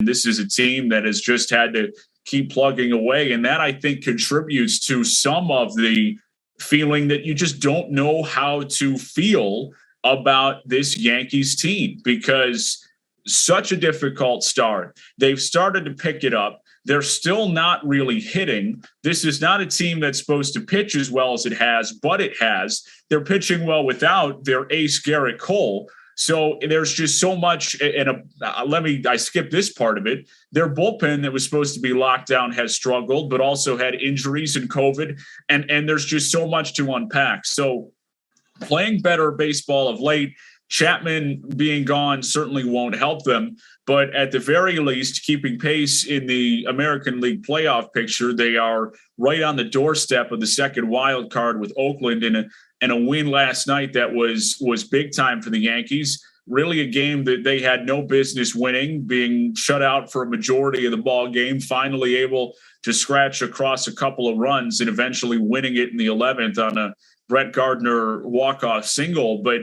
This is a team that has just had to keep plugging away. And that, I think, contributes to some of the feeling that you just don't know how to feel about this Yankees team, because such a difficult start. They've started to pick it up. They're still not really hitting. This is not a team that's supposed to pitch as well as it has, but it has. They're pitching well without their ace, Garrett Cole. So there's just so much. And I skipped this part of it. Their bullpen that was supposed to be locked down has struggled, but also had injuries and COVID. And there's just so much to unpack. So playing better baseball of late, Chapman being gone certainly won't help them, but at the very least, keeping pace in the American League playoff picture. They are right on the doorstep of the second wild card with Oakland, and a win last night that was big time for the Yankees. Really a game that they had no business winning, being shut out for a majority of the ball game, finally able to scratch across a couple of runs and eventually winning it in the 11th on a Brett Gardner walk-off single. But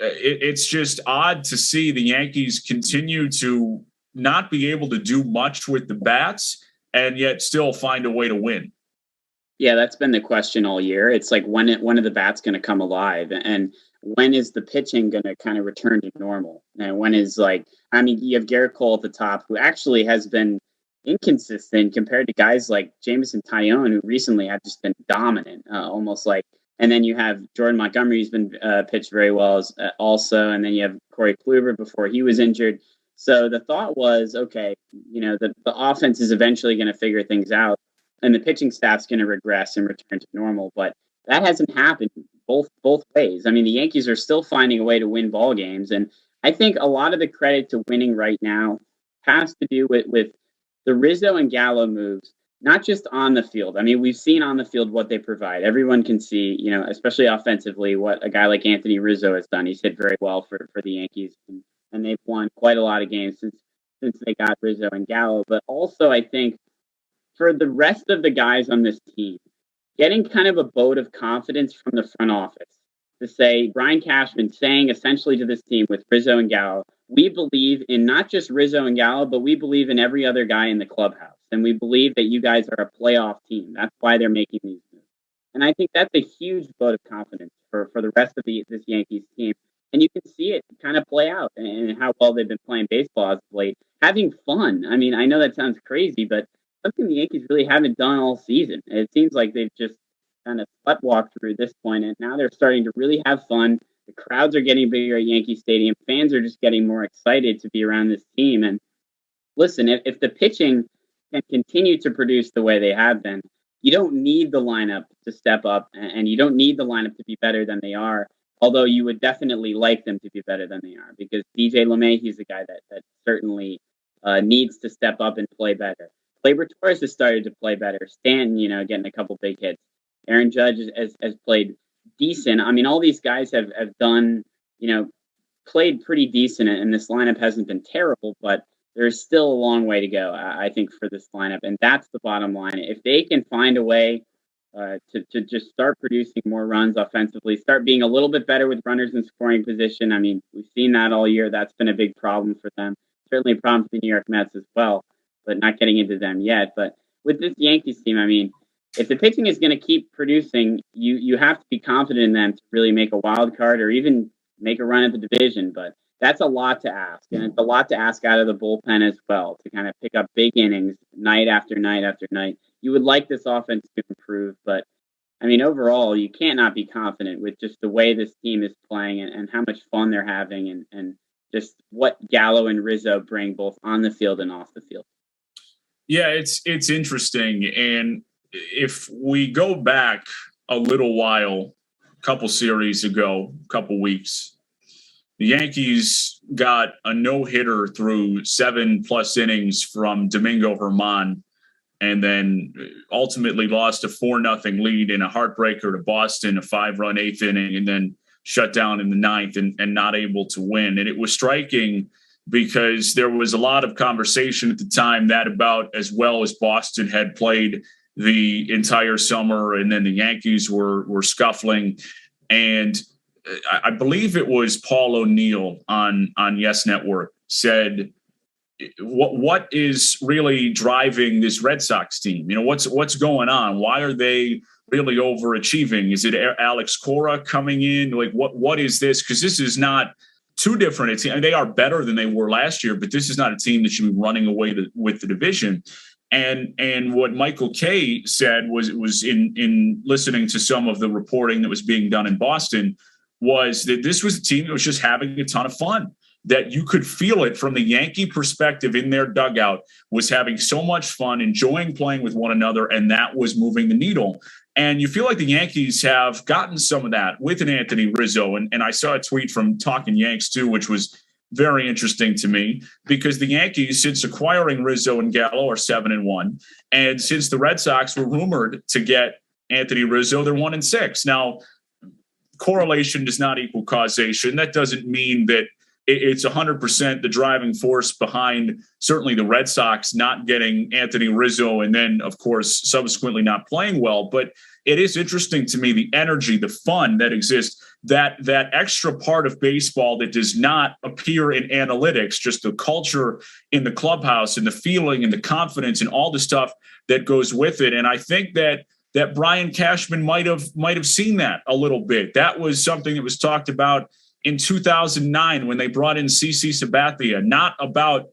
it's just odd to see the Yankees continue to not be able to do much with the bats and yet still find a way to win. Yeah, that's been the question all year. It's like, when are the bats going to come alive? And when is the pitching going to kind of return to normal? And when is, like, I mean, you have Garrett Cole at the top, who actually has been inconsistent compared to guys like Jameson Taillon, who recently have just been dominant, almost like. And then you have Jordan Montgomery, who's been pitched very well also. And then you have Corey Kluber before he was injured. So the thought was, okay, the offense is eventually going to figure things out, and the pitching staff's going to regress and return to normal. But that hasn't happened both ways. I mean, the Yankees are still finding a way to win ball games. And I think a lot of the credit to winning right now has to do with the Rizzo and Gallo moves. Not just on the field. I mean, we've seen on the field what they provide. Everyone can see, especially offensively, what a guy like Anthony Rizzo has done. He's hit very well for the Yankees, and they've won quite a lot of games since they got Rizzo and Gallo. But also, I think for the rest of the guys on this team, getting kind of a vote of confidence from the front office to say, Brian Cashman saying essentially to this team with Rizzo and Gallo, we believe in not just Rizzo and Gallo, but we believe in every other guy in the clubhouse. And we believe that you guys are a playoff team. That's why they're making these moves. And I think that's a huge vote of confidence for the rest of this Yankees team. And you can see it kind of play out and how well they've been playing baseball as of late. Having fun. I mean, I know that sounds crazy, but something the Yankees really haven't done all season. It seems like they've just kind of sleptwalked through this point, and now they're starting to really have fun. The crowds are getting bigger at Yankee Stadium. Fans are just getting more excited to be around this team. And listen, if the pitching can continue to produce the way they have been, you don't need the lineup to step up, and you don't need the lineup to be better than they are, although you would definitely like them to be better than they are, because DJ LeMahieu's a guy that certainly needs to step up and play better. Gleyber Torres has started to play better. Stanton, getting a couple big hits. Aaron Judge has played decent. I mean, all these guys have done, played pretty decent, and this lineup hasn't been terrible, but there's still a long way to go, I think, for this lineup. And that's the bottom line. If they can find a way to just start producing more runs offensively, start being a little bit better with runners in scoring position. I mean, we've seen that all year. That's been a big problem for them. Certainly a problem for the New York Mets as well, but not getting into them yet. But with this Yankees team, I mean, if the pitching is going to keep producing, you have to be confident in them to really make a wild card or even make a run at the division. But that's a lot to ask. And it's a lot to ask out of the bullpen as well, to kind of pick up big innings night after night after night. You would like this offense to improve, but I mean, overall, you can't not be confident with just the way this team is playing and how much fun they're having and just what Gallo and Rizzo bring both on the field and off the field. Yeah, it's interesting. And if we go back a little while, a couple series ago, a couple weeks, the Yankees got a no-hitter through 7+ innings from Domingo Germán, and then ultimately lost a 4-0 lead in a heartbreaker to Boston, a 5-run 8th inning, and then shut down in the 9th and not able to win. And it was striking because there was a lot of conversation at the time that about as well as Boston had played the entire summer, and then the Yankees were scuffling. And I believe it was Paul O'Neill on Yes Network said what is really driving this Red Sox team? What's going on? Why are they really overachieving? Is it Alex Cora coming in? Like what is this? Because this is not too different. They are better than they were last year, but this is not a team that should be running away with the division. And what Michael Kay said was in listening to some of the reporting that was being done in Boston, was that this was a team that was just having a ton of fun, that you could feel it from the Yankee perspective in their dugout, was having so much fun, enjoying playing with one another, and that was moving the needle. And you feel like the Yankees have gotten some of that with an Anthony Rizzo. And I saw a tweet from Talking Yanks too, which was very interesting to me, because the Yankees, since acquiring Rizzo and Gallo, are 7-1. And since the Red Sox were rumored to get Anthony Rizzo, they're 1-6. Now, correlation does not equal causation. That doesn't mean that it's 100% the driving force behind certainly the Red Sox not getting Anthony Rizzo and then, of course, subsequently not playing well. But it is interesting to me, the energy, the fun that exists, that extra part of baseball that does not appear in analytics, just the culture in the clubhouse and the feeling and the confidence and all the stuff that goes with it. And I think that Brian Cashman might have seen that a little bit. That was something that was talked about in 2009 when they brought in CC Sabathia, not about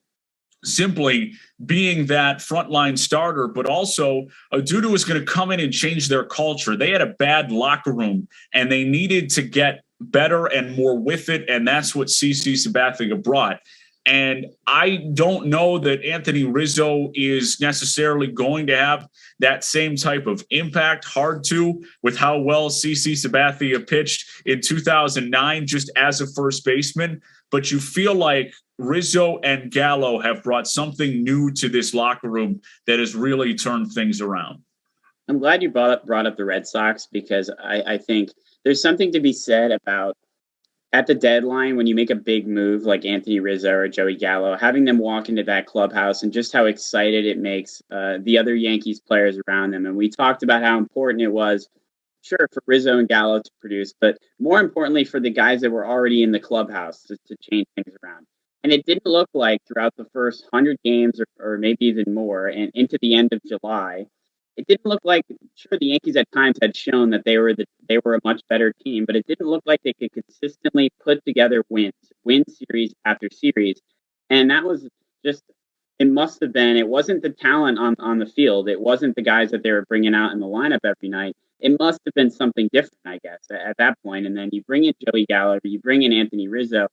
simply being that frontline starter, but also a dude who was going to come in and change their culture. They had a bad locker room and they needed to get better and more with it. And that's what CC Sabathia brought. And I don't know that Anthony Rizzo is necessarily going to have that same type of impact. Hard to, with how well CC Sabathia pitched in 2009 just as a first baseman. But you feel like Rizzo and Gallo have brought something new to this locker room that has really turned things around. I'm glad you brought up the Red Sox, because I think there's something to be said about, at the deadline, when you make a big move like Anthony Rizzo or Joey Gallo, having them walk into that clubhouse and just how excited it makes the other Yankees players around them. And we talked about how important it was, sure, for Rizzo and Gallo to produce, but more importantly for the guys that were already in the clubhouse to change things around. And it didn't look like throughout the first 100 games or maybe even more and into the end of July, it didn't look like, sure, the Yankees at times had shown that they were a much better team, but it didn't look like they could consistently put together win series after series. And that was just, it must have been, it wasn't the talent on the field. It wasn't the guys that they were bringing out in the lineup every night. It must have been something different, I guess, at that point. And then you bring in Joey Gallo, you bring in Anthony Rizzo,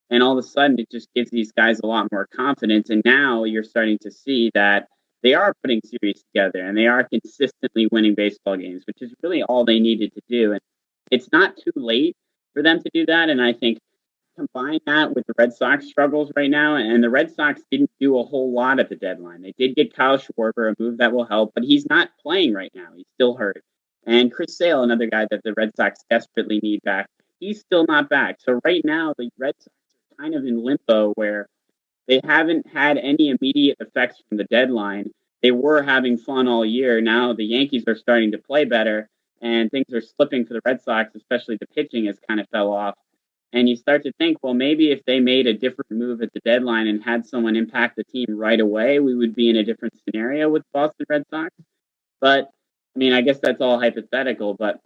and all of a sudden it just gives these guys a lot more confidence. And now you're starting to see that they are putting series together and they are consistently winning baseball games, which is really all they needed to do. And it's not too late for them to do that. And I think combine that with the Red Sox struggles right now, and the Red Sox didn't do a whole lot at the deadline. They did get Kyle Schwarber, a move that will help, but he's not playing right now. He's still hurt. And Chris Sale, another guy that the Red Sox desperately need back, he's still not back. So right now, the Red Sox are kind of in limbo where they haven't had any immediate effects from the deadline. They were having fun all year. Now the Yankees are starting to play better, and things are slipping for the Red Sox, especially the pitching has kind of fell off. And you start to think, well, maybe if they made a different move at the deadline and had someone impact the team right away, we would be in a different scenario with Boston Red Sox. But, I mean, I guess that's all hypothetical. But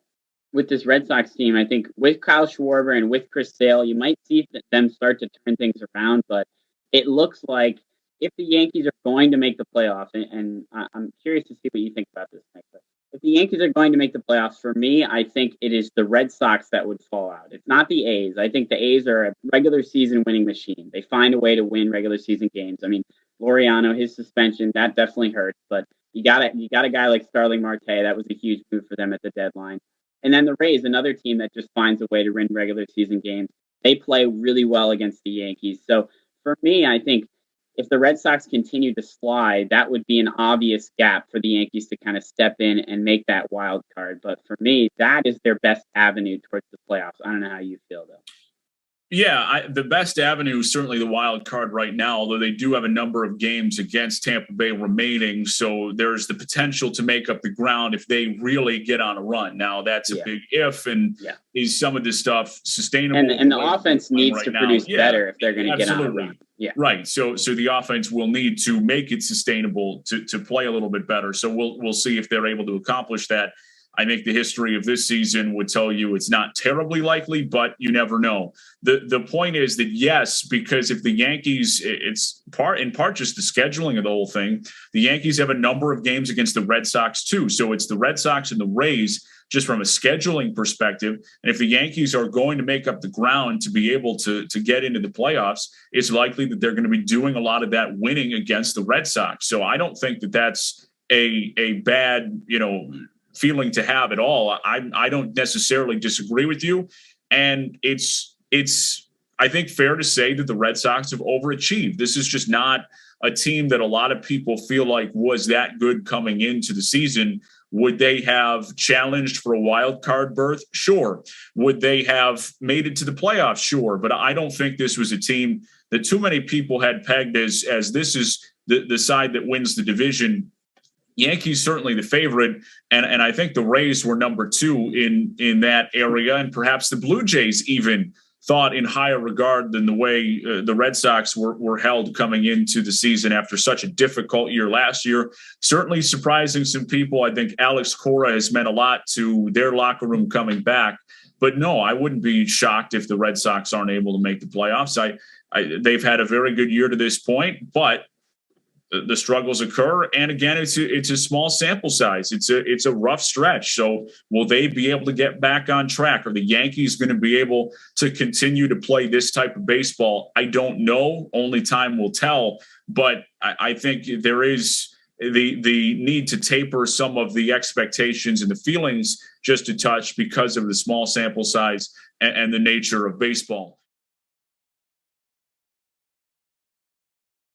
with this Red Sox team, I think with Kyle Schwarber and with Chris Sale, you might see them start to turn things around. But it looks like if the Yankees are going to make the playoffs, and I'm curious to see what you think about this, Nick, but if the Yankees are going to make the playoffs, for me, I think it is the Red Sox that would fall out. It's not the A's. I think the A's are a regular season winning machine. They find a way to win regular season games. I mean, Laureano, his suspension, that definitely hurts, but you got a guy like Starling Marte. That was a huge move for them at the deadline. And then the Rays, another team that just finds a way to win regular season games. They play really well against the Yankees. So for me, I think if the Red Sox continue to slide, that would be an obvious gap for the Yankees to kind of step in and make that wild card. But for me, that is their best avenue towards the playoffs. I don't know how you feel, though. Yeah, the best avenue is certainly the wild card right now, although they do have a number of games against Tampa Bay remaining. So there's the potential to make up the ground if they really get on a run. Now, that's a big if, and is some of this stuff sustainable? And the offense needs to produce better if they're going to get on a run. Yeah. Right. So the offense will need to make it sustainable to play a little bit better. So we'll see if they're able to accomplish that. I think the history of this season would tell you it's not terribly likely, but you never know. The point is that yes, because if the Yankees, it's in part just the scheduling of the whole thing. The Yankees have a number of games against the Red Sox too. So it's the Red Sox and the Rays just from a scheduling perspective. And if the Yankees are going to make up the ground to be able to get into the playoffs, it's likely that they're going to be doing a lot of that winning against the Red Sox. So I don't think that that's a bad, feeling to have at all. I don't necessarily disagree with you. And it's I think fair to say that the Red Sox have overachieved. This is just not a team that a lot of people feel like was that good coming into the season. Would they have challenged for a wild card berth? Sure. Would they have made it to the playoffs? Sure. But I don't think this was a team that too many people had pegged as this is the side that wins the division. Yankees certainly the favorite, and I think the Rays were number 2 in that area, and perhaps the Blue Jays even thought in higher regard than the way the Red Sox were held coming into the season after such a difficult year last year. Certainly surprising some people. I think Alex Cora has meant a lot to their locker room coming back. But no, I wouldn't be shocked if the Red Sox aren't able to make the playoffs. They've had a very good year to this point, but the struggles occur, and again, it's a small sample size. It's a rough stretch. So will they be able to get back on track? Are the Yankees going to be able to continue to play this type of baseball? I don't know. Only time will tell. But I think there is the need to taper some of the expectations and the feelings just a touch because of the small sample size and the nature of baseball.